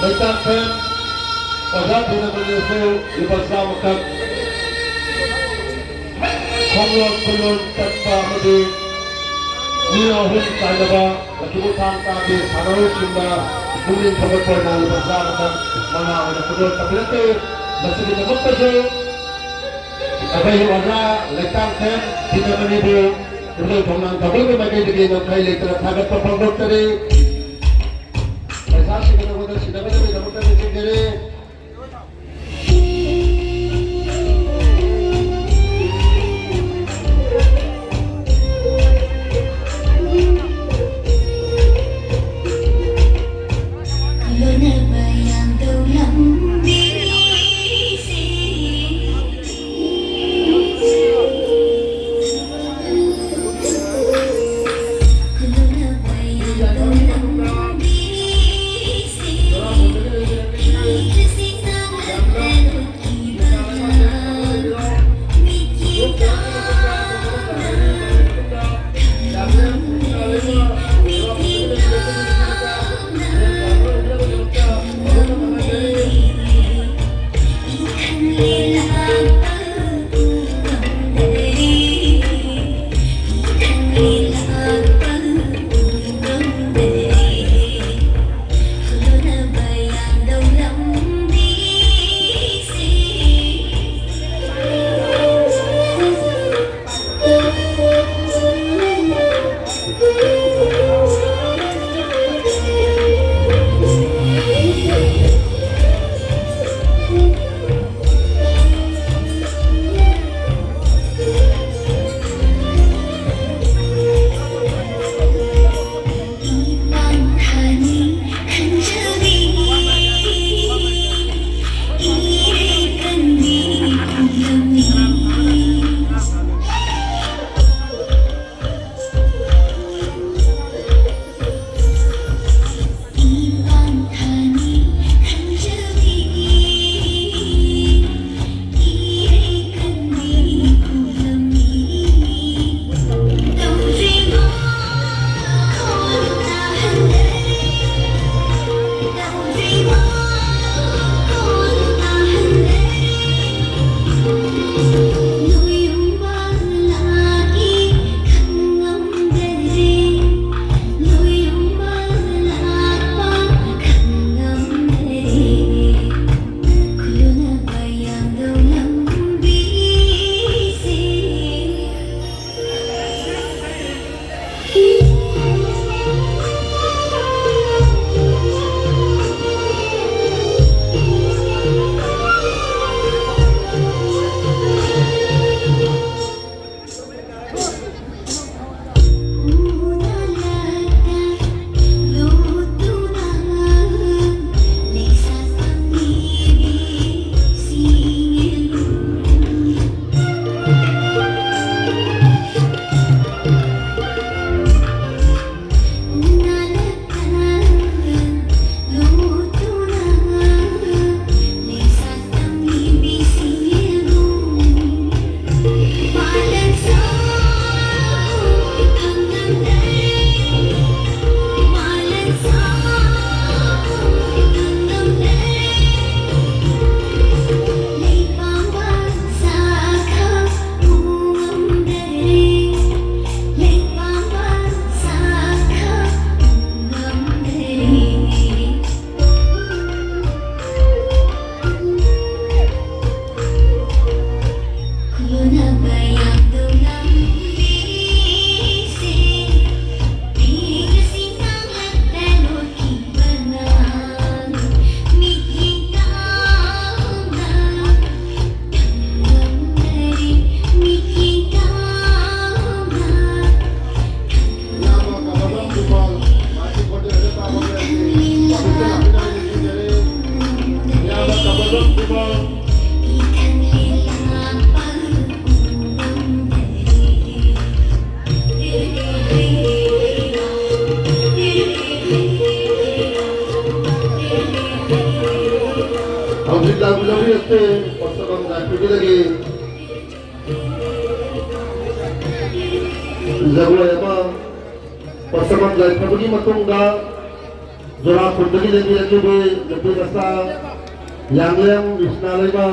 Letakkan pada dina menyusul bersamakan Khullonaba tanpa mudi Unofficial Lakhipur tadi Sanaru Sunda Bulim Pemberkonan bersamakan mana ada kedua tapi masih kita berpacu abai warna letakkan dina menibu untuk Thongnang double ke bagi dengan kai letak thagat pemberkot tadi ऐसा शिकना होता है शिकना में भी नमूना नीचे गिरे Khullonaba yangdou lambi Khullonaba yangdou lambi lagu-lagu itu potongan lagu lagi जगवा एबा persamaan Lakhipur matungda jora kundagi lagi bे जति जस्ता यांगलेम विष्णालयमा